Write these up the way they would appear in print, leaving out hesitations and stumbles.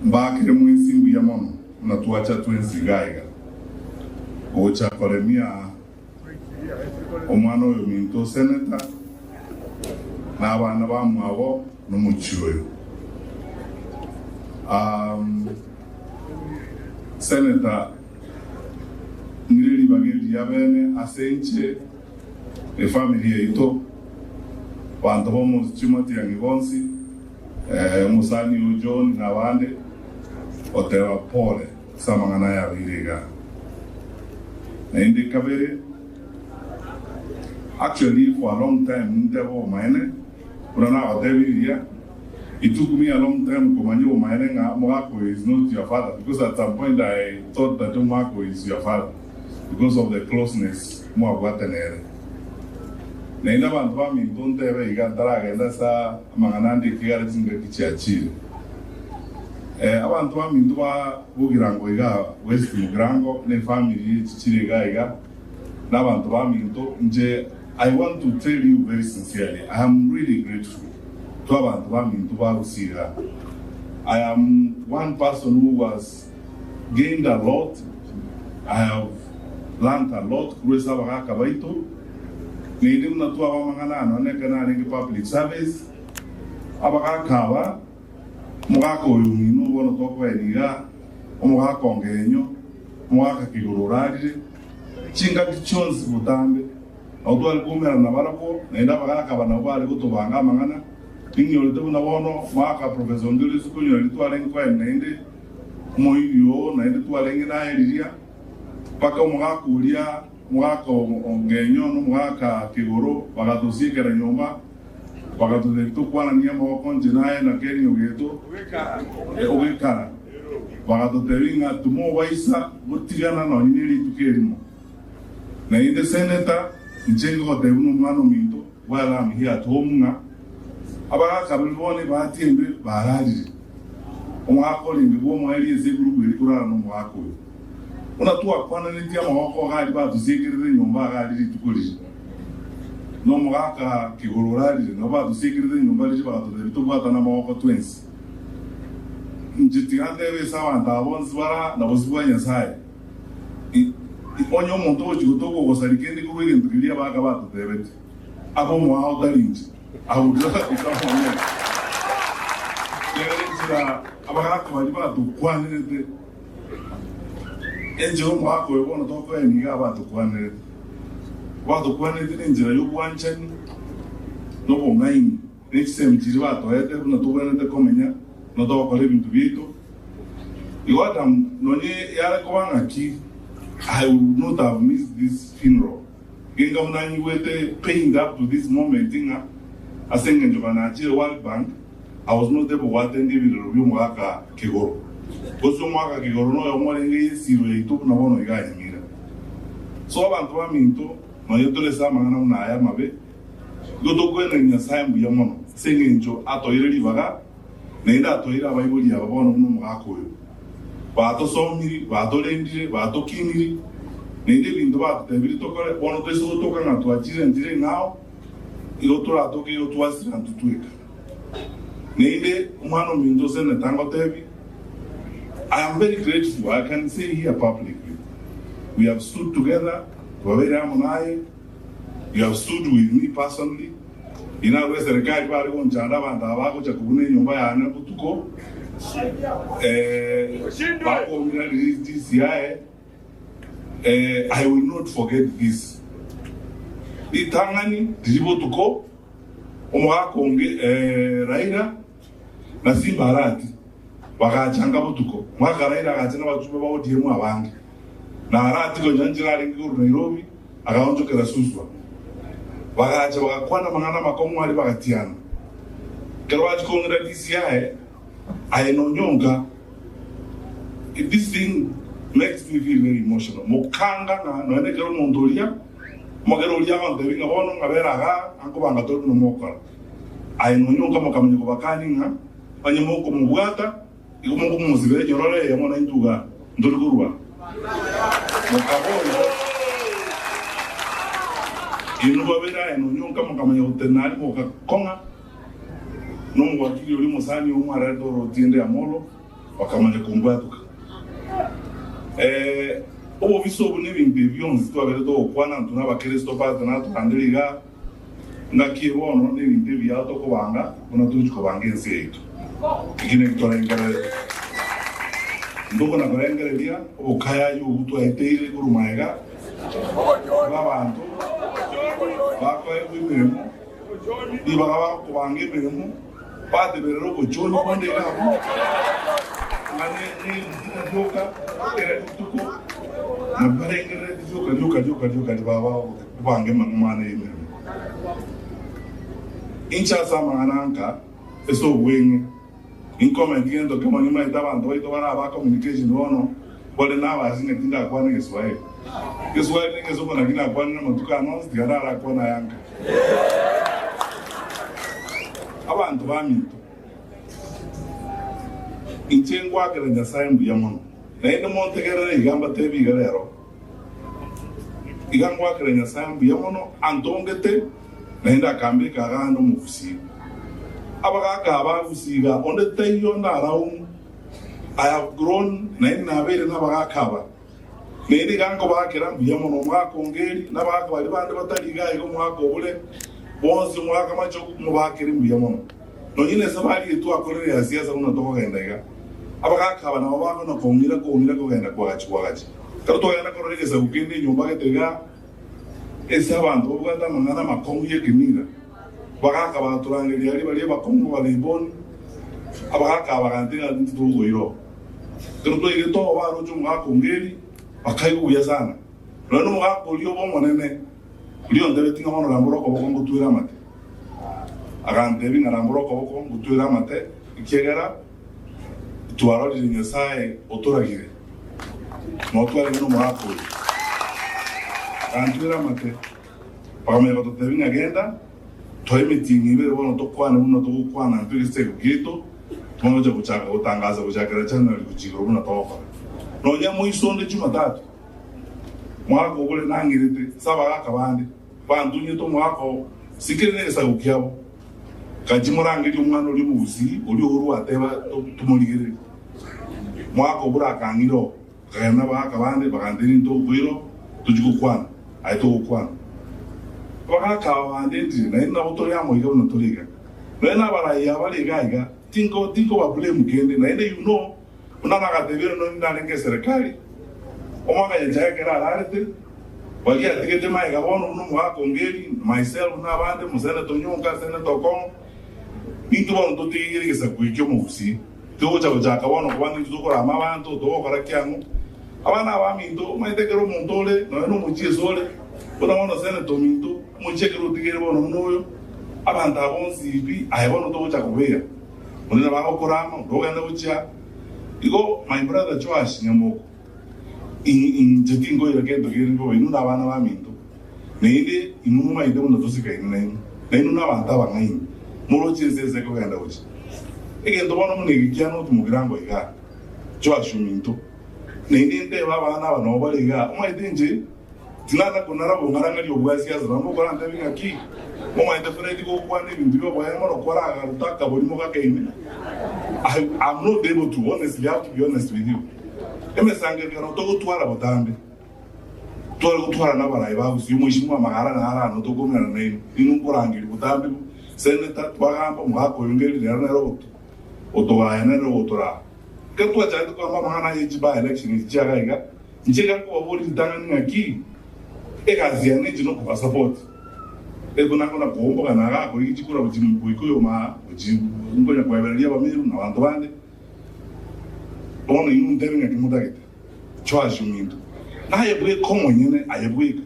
Mbakire mwinsimbu ya mama na tuacha tuensigaiga ocha koremia omwana oyo minto senator na abana bamwabo n'umuchiyo senator nirili bageli yabene asenche family yeito bantu bomu Matiang'I'S musani John na wande otewa pole samangana ya viriga na indi kabere actually for a long time ntebo maene unana oteviria it took me a long time kumanyo maene nga Mwako is not your father, because at some point I thought that Mwako is your father because of the closeness Mwako atenere na ina bantu bami ntontebe igantaraga ndasa manganandi kigara zinga kichiachire abantu bami ntwa bugirango iga West Mugrango ne family chichire iga n'abantu bami nto nje. I want to tell you very sincerely, I am really grateful to abantu bami nto barusiga. I am one person who was gained a lot. I have learned a lot kuweza wakaka baito nindi mnatua wa manganano nekana ngi public service abakakawa mugako yumino bono tokwe niga omugako ngenyo mugaka kigororarire chinga kichonzi butambe odwal kumera na barako nenda bakaka bana bali gutubanga mangana ninyo lito na bono mugaka professor nduli sukunyo litwale nkwa nende moyo na ndi twale ngina eliria paka mugako ulia mwaka ongenyo no mwaka kigoro bakatusikera nyumba bakatudekto kwana nyama wakonje naye na keri nyogeto obekara bakatuteringa tumo waisa butigana no nyiri tukerimo na inde senator njengo de uno mwana minto wala am here at home nga abaka bilbone batimbe barari omwako limbo mwali ezeguru birikurana no mwako unatua kwana nitia mawako gali batu sikirire nyumba gali litukuli no mwaka kigororali no batu sikirire nyumba liji batu litukubata na mawako twins njitigande sawa ndabonzi bara na bosibwanya sai onyo monto chigotoko gosarikendi kubiri ntukilia baka batu tebete abo mwao dalinji awudira ikafonye yera abaka bali batu kwanirete enjo mwako yobona toko eniga batu kwanirete njira yobwanchani no bongaini nexem jiri batu ete na tobana de komenya no toko le bintu bito iwata nonye yara kwanga ki I would not have missed this funeral. Genga unani wete paying up to this moment inga asenga njobana chile World Bank. I was not able to attend the review mwaka kigoro. Koso mwaka kigoro no yomwalenge siwe itu na bono iga Nyamira. So abantu baminto no yotole sama ngana una aya mabe. Goto kwena nyasaya mbuya mono. Senga njo atoire livaga. Nenda atoira Bible ya bono no mwaka yo. Bato somiri, bato lendire, bato kiniri. Nende bintu bato tebiri tokore bono teso toka na tuachire ndire ngao. Igoto atoke yo tuasira ntutueka. Nende umano minto sene tango tebi. I am very grateful. I can say here publicly. We have stood together. You have stood with me personally. Ina wese rekai bari konchanda banda bako chakubune nyumba ya ane kutuko. Bako mina this year. I will not forget this. Itangani dribo tuko. Omwaka onge Raila na Simbarati bakachanga butuko mwaka Raila akachana bachube bawo diemu abangi na arati ko nyanjira lingi ku Nairobi akaonjokera suswa bakacha bakakwana mangana makomo ali bakatiana kero bachikongira DCI ayinonyonga. This thing makes me feel very emotional. Mukanga na noene kero mondolia mogero lya bantu binga bono ngaberaga anko banga todo no mokala ayinonyonga mokamenya kubakani nga banyamoko mubwata igumungu muzibere nyorore yamona intuga ndolugurwa mukabona inuba bera enonyonga mokamenya utenali mokakonga no mwakili uli musani umara doro tiende amolo wakamanya kumbatuka obo bisobo n'ebintu ebyonzi twabere tokwana tunabakristo pata natandiriga ngakibono n'ebintu ebyato kubanga tunatuchikobanga ensi yetu ikine kutorengera ndoko nakorengereria okaya y'obutu aiteire kurumaega abantu bakoye kw'imirimo ibagaba kubanga imirimo bateberera okuchoni kwandegabo ngane n'ibyoka era tuko nabarengera ibyoka baba kubanga imana y'imirimo incha samananka eso wenye inkomentiendo kama nyuma itabantu baito bara communication wono wale nawa zinge tinga kwana Kiswahili ngezo na kina kwana matukano ndiara kwana yanga abantu bamito incengwa kala nyasaye yamono na ende montegera igamba tebi galero igangwa kala nyasaye yamono antongete na ende akambi kagando mufusi abagaka abagusiga onde tayo ndaraum I have grown na ina bere nabagaka nende gango bakera mbiyamo no mwaka ongeri nabagaka bali bande bataliga iko mwaka obule bonzi mwaka macho mubakera mbiyamo no nyine sabali etu akorere ya siasa una toko gendaga abagaka bana babako no kongira kogenda kwachi karo to yana korere za ukende nyumba getega esa bantu buganda mangana makongu yekinira bagaka baturangira ari bali bakongo baliboni abagaka abagantinga ntugo iro karo ige to baro jo mwaka ongeri akaiguya sana none mwaka ulio bomonene ulio ndebe tinga mono ramboroko bokongo tuira mate agantebi na ramboroko bokongo tuira mate ikegera tuaroli nyasaye otoragire motwale no mwaka antuira mate pamego to tebi ngagenda toy meeting ibere bono tokwana muno tokwana ntwise kugito tumoje kuchaka utangaza kuchakira channel kuchiro muno toka no nyamo isonde Jumatatu mwaka obule nangirite sabagaka bande bantu nyito mwaka sikirene sagukyabo kajimurangiri umwana uri muzi uri uru ateba tumuligire mwaka obura kangiro kana baka bande bagandiri ndo gwiro tujikukwana aito kukwana bagaka bande ndi na ina botori amo iga unatoriga na ina baraya baliga tinko babule mugende na ina you know unanakatebera no ndalenge serikali omwaka yajagera ararte wagia tikete mai gabono no mwaka ongeri myself na bande musene tonyonka sene tokon into bono totigire kesa kuikyo musi tocha bujaka bono kubandi tuzokora amabantu tokora kyangu abana abamindo maitekero mundole no muchizole bona bono sene tominto muchekero tigire bono mnoyo abantu abonzi bi ayibono tocha kubeya munena bakokorama ndogenda bucha Igo, my brother Joash Nyamoko in Jatingo Iragendo Giringo, Inuna Vana Minto. Nede, Inuma Idon Tosika in name, Nenuna Vantava name, Morochi says Echo and Ouch. Again, the one of Nigiano to Mugrango Iga, Joash Minto. Nede, Vana, nobody got my danger. Tinata Kunara, Maranga, your Wesias, Rambo, and having a key. Oh, my definitely go one even to go by Amor Quara and talk about Moga came. I'm not able to honestly have to be honest with you. Emesanga cannot go to Arabatambi. To another house, you wish Mahara no to go and name in Urangi, Utambi, Senator Twagam, Mako, and get the other road. Otoa and Otora. Get what I took Mahana by election is Jaraga. Jericho what is done in a key. It has the energy of support. They're not going to go and Ara, which could have been Wikuyoma, which is going to go every year of me, now and only you telling a Kimudite. Charge you mean. I have weak common, I have weak.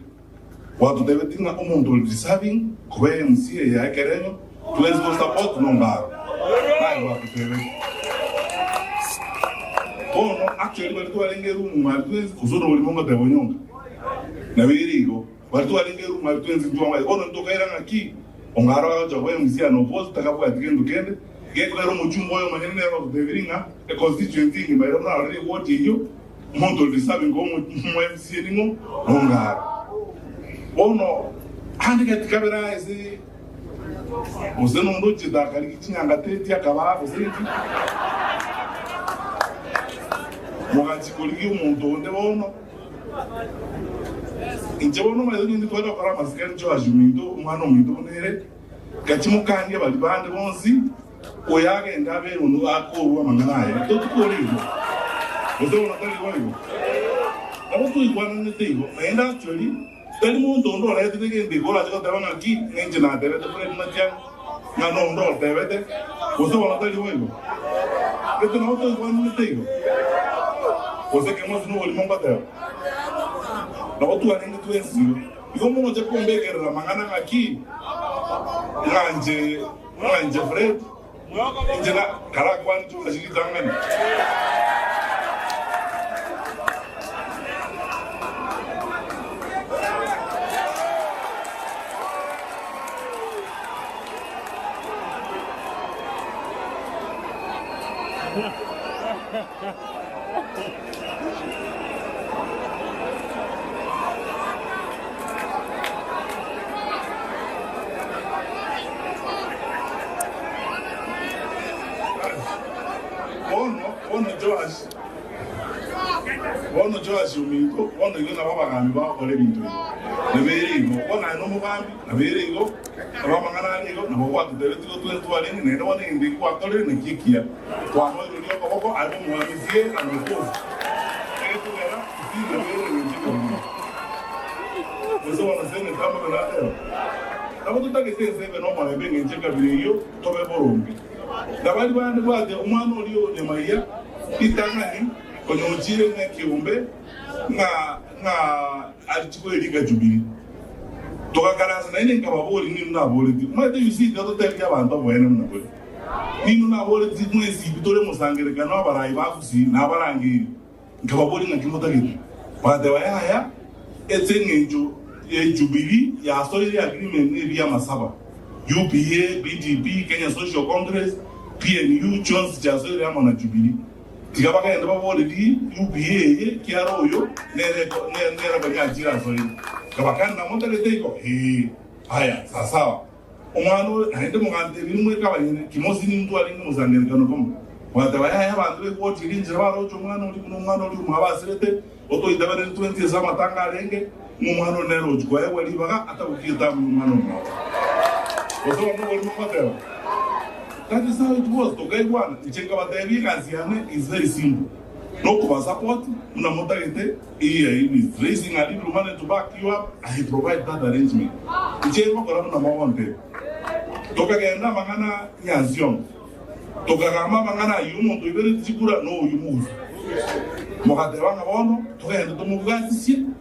What do they think of Omonto deserving? Quayam see a Careno, to let's go support no bar. I want to tell you. Oh, no, actually, we're doing a room, my twins, who don't remember the Wonyong. Navirigo. Watu walingeru matuenzi ndio mai ono ndokaira ngaki ongara ja wewe mzia no post takapo atigendo kende geto ero mujumbo yo manene ero deviringa e constituency ni bayro na already what you monto de sabe como mzia ningo ongara ono handika tikabera ese uzeno ndochi da kali kinyanga tete akaba uzeni Mogachikoligi umuntu onde bono. Inje bono maze ndi twala kora masikani cyo ajumindo umwana omuntu onere. Gachimukandi abali bande bonzi oyage ndabe unu akorwa manganaye. Totukoligo. Ozo onatali waigo. Abo tu iguana netigo. Enda actually tali muntu ondo la tete de gola de tabana aquí nje na debe de poner Matiang'I'S na no ndo debe de. Ozo onatali waigo. Esto no to iguana netigo. Ozo que hemos no volvimos a bater. No tu anende tu ensio. Digo mo je pombe que la mangana aquí. Nganje Fred. Njena kala kwantu ashikitangana. Ono Joash umingo, ono yona baba kambi ba kole bintu. Neberigo, ona no mugambi, neberigo, baba mangana nigo, na baba tutele tuko tuale ni nenda wana indi kwa kole ni kikia. Kwa no ndio kwa baba albo mwamizie na mko. Eto era, ndio neberi ni jiko. Wezo wana sene kama na leo. Na mtu take sese no mwana bengi ncheka video tobe borombi. Na bali bande bade umwana olio ne maiya itangani kwenye uchile na kiumbe na alichukua elika jubili toka karasa na ine nkababoli ninu na boli mwete yusi kato telika banto bwene muna boli ninu na boli mwesi bitole musangere kano abarayi bakusi na abarangiri nkababoli na kimota gitu watewa ya etse ngenjo jubili ya asoli agreement ni ya masaba UPA, BDP, Kenya Social Congress, PNU, Jones, Jasoli ya mwana jubili Tikabaka enda babole di UPA kiaro yo nere banyajira so kabaka na monta leteko haya sasa umano aende mugante bimwe kabanyene kimosi ni mtu ali muzangere kano komo wata ya bantu ko tirinje baro cyo mwana uli kuno mwana uli mabasirete oto idabere 20 za matanga lenge mu mwana nero jwa wali baga atakukita mu mwana mwa oto no wali mukatero. That is how it was. To get one, is very simple. No cover support, Namotagete, is raising a little money to back you up, I provide that arrangement. The Chamber number one day. Tokagenda Mangana Yansion. Tokagama Mangana, you want to very Chikura, no, you move. Mohatevanga Bono, to end the Mugasi,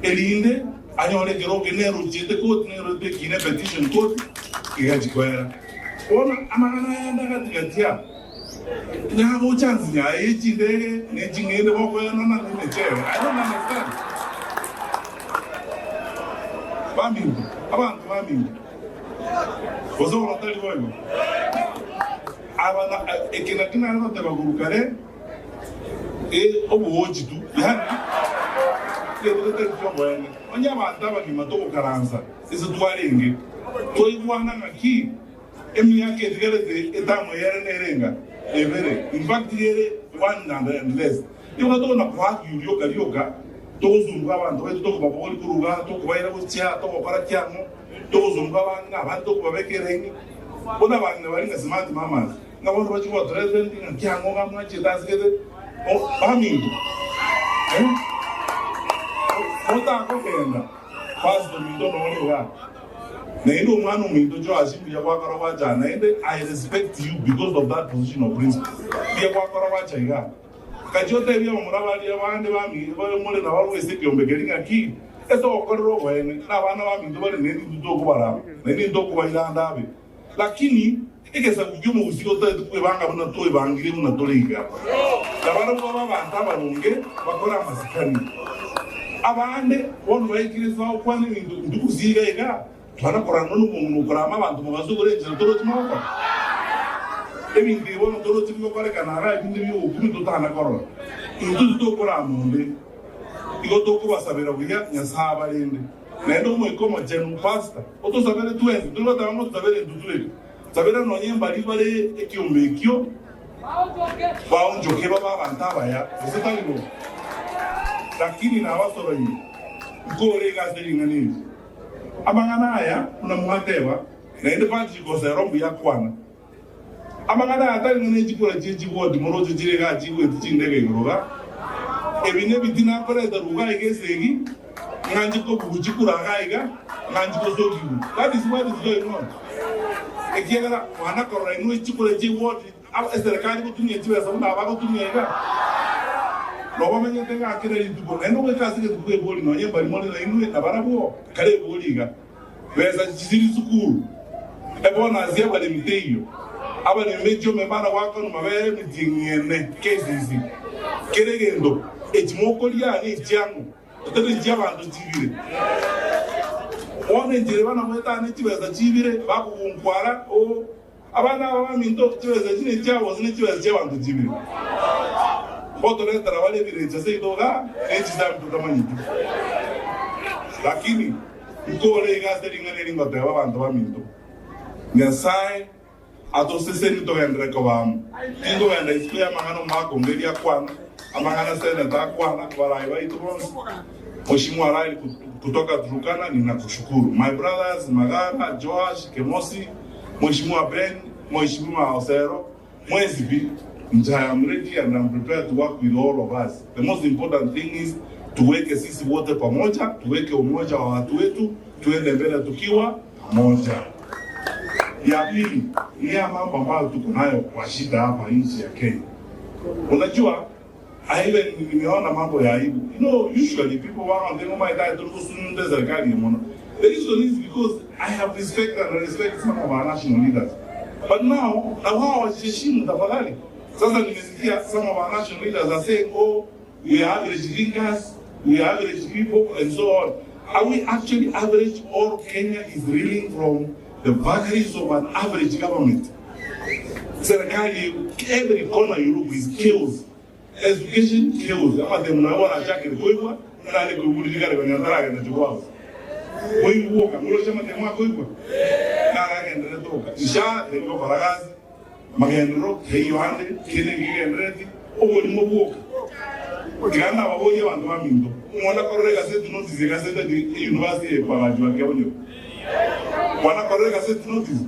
Elinde, I only get okay, Nero, Jete Coat, Nero, taking a petition court, Kiachiquera. Ona amana yanda katia na go chance ya eji de ne jingene boko na ne chair. I don't understand. Bami abantu ozo watali wao abana ekina no te bagurukare obuoji tu yani ke te bwana onya bantaba kimatoko karanza izo twarenge toigwana ngaki emi yake tigerete etamo yere nerenga evere in fact yere 100 and less yo to na kwa yoga tozunga abantu betu to baboli kuruga to kubaira kuchya to para kyamo tozunga abantu abantu kubabekereni bona abantu bari na smart mamas ngabona bachiwa president ngakyango ngamwa chitazikete o bami ota kokenda pastor mindo no wa Nendo mwana mwindo jo ashimbi ya kwakara wacha naende I respect you because of that position of principle. Ya kwakara wacha iga. Kajote bya murabali abande bami bale mole na walwe seke ombegeringa ki. Eto okorro wene na bana bami ndobale nendi ndoko baraba. Nendi ndoko bayiranda abe. Lakini ekesa kujumu usiko tote kwebanga bana toy bangire muna toleiga. Labana kwa banta balunge bakora masikani. Abande wonu bayikiriza okwane ndukuziga iga. Twana korano no kurama abantu mubazugure nje toro timoko ebindi bono toro timoko kare kanara ebindi byo ukumi tutana korora intu to koramo mbe igo to ko basabera buya nyasaba lende nendo mo ikomo jenu pasta oto sabere 20 tulo tamo sabere ndutule sabera no nyemba libale ekiombe ekio baonjoke baba bantaba ya usitalibo lakini na wasoro hii ngore gaselinga nini amangana aya unamuhateba na ende pati kosa rombu ya kwana amangana atali ngene chikora chichibo dimorojo jirega chiwe tichindege ngoroga ebine bitina kore da ruga igesegi nganji ko buchikura gaiga nganji ko sogibu. That is what is going on. Ekiagala wana korora inu chikora chiwo serikali kutumia chiwe sababu abako tumia ga roba menye tenga akira yituko eno we kasike tukwe boli no yemba limone na inu na barabo kale boli ga beza chiziri sukuru ebona azia bale miteyo aba ne mejo membana wako no mabere mitingene kezisi keregendo ejimoko lya ni jangu totele jabantu chibire one njere bana mweta ne chibeza chibire bakukunkwara o abana abaminto chibeza chine chabo zine chibeza jabantu chibire boto le trabalhe direita sei doga ejizam tutamanyito lakini ikole igaselinga lingo te abantu baminto ngasai atoseseni to endre ko bam tindo enda iskuya mangano mako ngeli akwana amangana sena ta kwana barai baitu Mheshimiwa Rai kutoka Turkana ninakushukuru. My brothers Magara, Joash, Kemosi, Mheshimiwa Ben, Mheshimiwa Osero, Mwezibi, I'm ready and I'm prepared to work with all of us. The most important thing is tuweke sisi wote pamoja, tuweke umoja wa watu wetu, tuende mbele tukiwa pamoja. Ya pili, ya mambo ambayo tuko nayo kwa shida hapa nchi ya Kenya. Unajua, nimeona mambo ya aibu. You know, usually people want to know my dad to kusunde serikali mono. The reason is because I have respect and respect some of our national leaders. But now, wao wajiheshimu tafadhali. Sasa nimesikia some of our national leaders are saying, oh, we are average thinkers, we are average people, and so on. Are we actually average, or Kenya is reeling from the vagaries of an average government? Serikali, every corner you look is chaos. Education chaos. Ama de mnaona chake kwa na ni kubulika kwa nyandara na chukua. Wewe uoga, unasema tema kwa hivyo. Na ngende toka. Isha ndio faragazi. Magendro heyo hande kile ngigendreti oboli mobuka. Gana baboye bantu bamindo. Mwana korega setu notice gaseta di university pagajwa kebonyo. Mwana korega setu notice.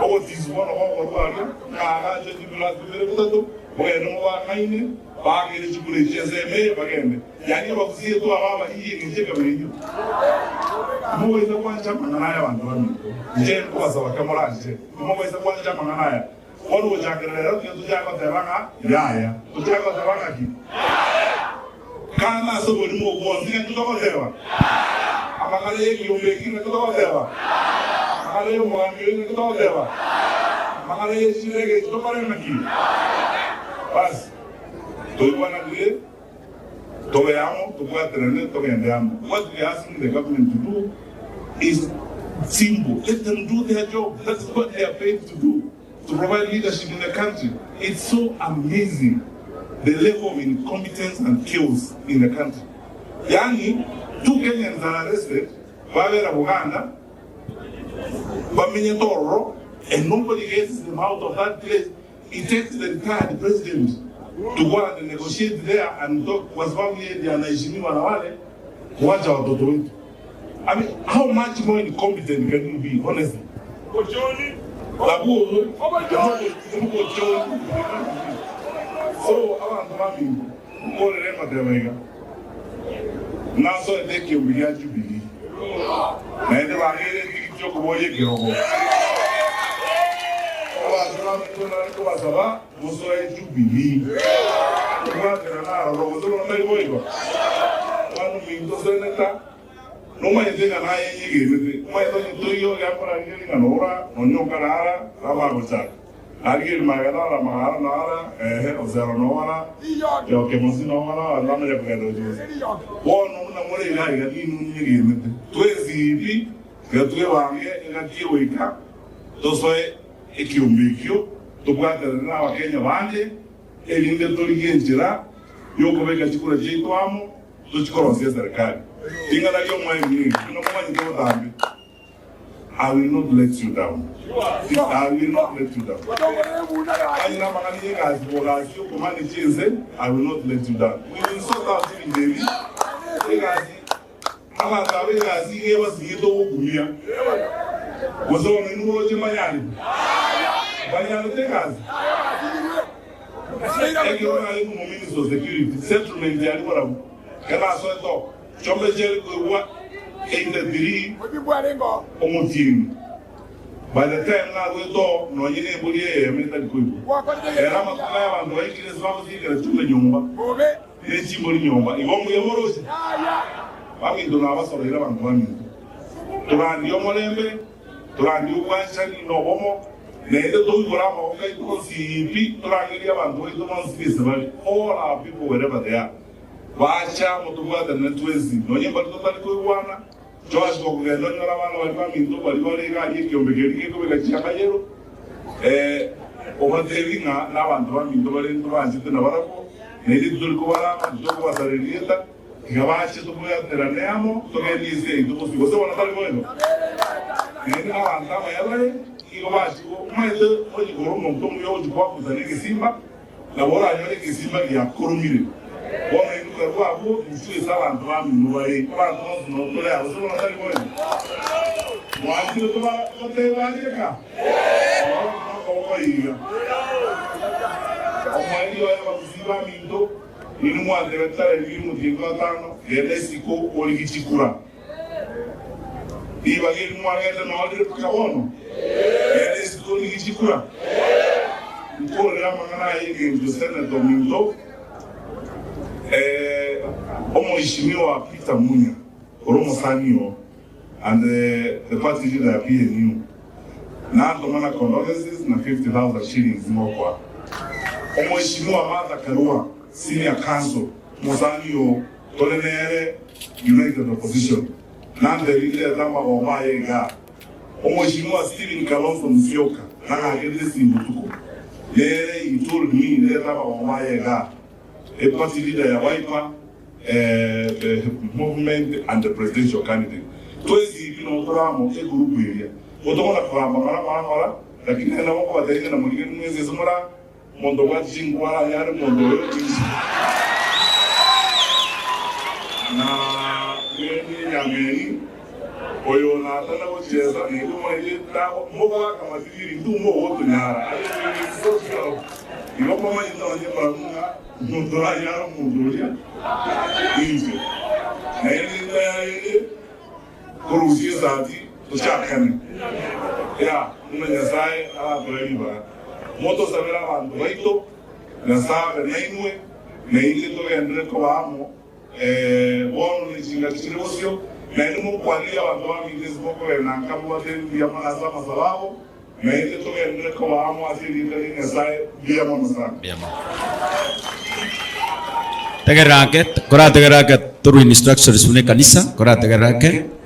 Ogo tizwana wa wala na je dibula dibelo boyeno wa kaine bagere chukule chezeme bagende. Yani bakuzie to ababa hii ni cheka benyo. Mweza kwanja manana bantu bamindo. Je kwa sawa kamoranje. Mweza kwanja manana. Wanu wajagerera tujako tebanga yaya. Tujako tebanga ki. Kana soboli mo bonzi tujako teba. Amakale yeki yombeki tujako teba. Amakale yo mwangi tujako teba. Amakale yeshirege tujako remaki. Bas. Tuibwana kule. Tobeamo, tukuatrene, togendeamo. What we are asking the government to do is simple. Let them do their job. That's what they are paid to do. To provide leadership in the country. It's so amazing the level of incompetence and chaos in the country. Yani, 2 Kenyans are arrested, Bavera Buganda, Baminyatoro, and nobody gets them out of that place. It takes the retired president to go and negotiate there and talk was family and Naishimiwa Nawale, watch out to do it. I mean, how much more incompetent can you be, honestly? So, abantu bami ngore matebega naso eteke ubiya Jubilee na ende bagere tikityo kuboye kirogo abazura mitona ko basaba muso e Jubilee kwa kana rogo zoro na iboyo wanu minto seneta no mai tenga na yeye mai to yo ya para ngeli nganora onyoka nara rabagocha alguien magana la magana nara ozero nora yo que mosi nora la me repegado yo wono na more ila ga dinu nyiri twezi bi ga tuwe wange ga kiweka to soe ekiumbikyo to kwata na wa Kenya bande elinde to ligenjira yo ko beka chikura jeito amo to chikoro sia serikali ingala yo mwe ni no mwa ni to tambi I will not let you down. I will not let you down. I will not let you down. We will sort out in David. Was on in Mogeni'S. Minister of Security, settlement, can I say, Jonathan 83 Omutin. By the time now we do, no, you ain't body a mental good. And I'm a player and waking as long as you get a 2 million. Let's see what you want. You won't be a moros. I mean, do not have a 11. To run your money, to run you one shining no homo. Neither do you have okay to see people running and doing the ones visible. All our people, wherever they are. Watch out to what the networks. No, you but totally one. Josh Mogeni'S no lavano famito balibole gaji che ombegeri come la chiacchiero o materinga lavando famito balendo vanti na varako nei tutto kuala dopo wasarelieta gabache to puya teraneamo to che lì sei dopo si cosa vuole fare quello nei lavanda ma yale io baci ma io oggi con un tomo io oggi qua kusane che simba lavora io che simba che accormire Woman, you can go out and see Salan Ram, no way, no play. I was on the way. Why do you go out? What they want to go? Oh, my, you have a Zibamito. You know what they were telling you with the Gatano, the Lesico, or Gichikura. He was getting one at an order to Kabono. There is going Gichikura. You told Ramana against the Senate Domingo. Mheshimiwa Peter Munya, Oromo Sanio, and the party leader PNU. Now, the man condolences na 50,000 shillings more. Mheshimiwa Martha Isaac, Senior Counsel, Mosanio, Tolenere, United Opposition. Now, the leader Zama Omayega. Mheshimiwa Stephen Kalonzo Musyoka, na Agedesi Mbutuko. There he told me, Zama Omayega. A party leader, a wiper, the movement, and the presidential candidate. Twice, you know, Ramo, a group area. What don't want to Mara, like in the Nova, the American is Mora, Montowatching, Guara, Mondo. Now, Nyamira, Oyona, which is a more to Nara. You know, Montoya, easy. And Kurusi Zati, Chakan. Yeah, Nazai, Alabama. Moto Savera, Waito, Nazar, Nainwe, Naito, and Recoamo, one is in the Chirosio, Nainu, Qualia, and Domi, this book, and Nakamu, Yamazama Salavo. Naito, and Recoamo, as he did in a side, Biamasa. Tegaraket, Kora Tegaraket, Turin structures, Kanisa, Kora Tegaraket.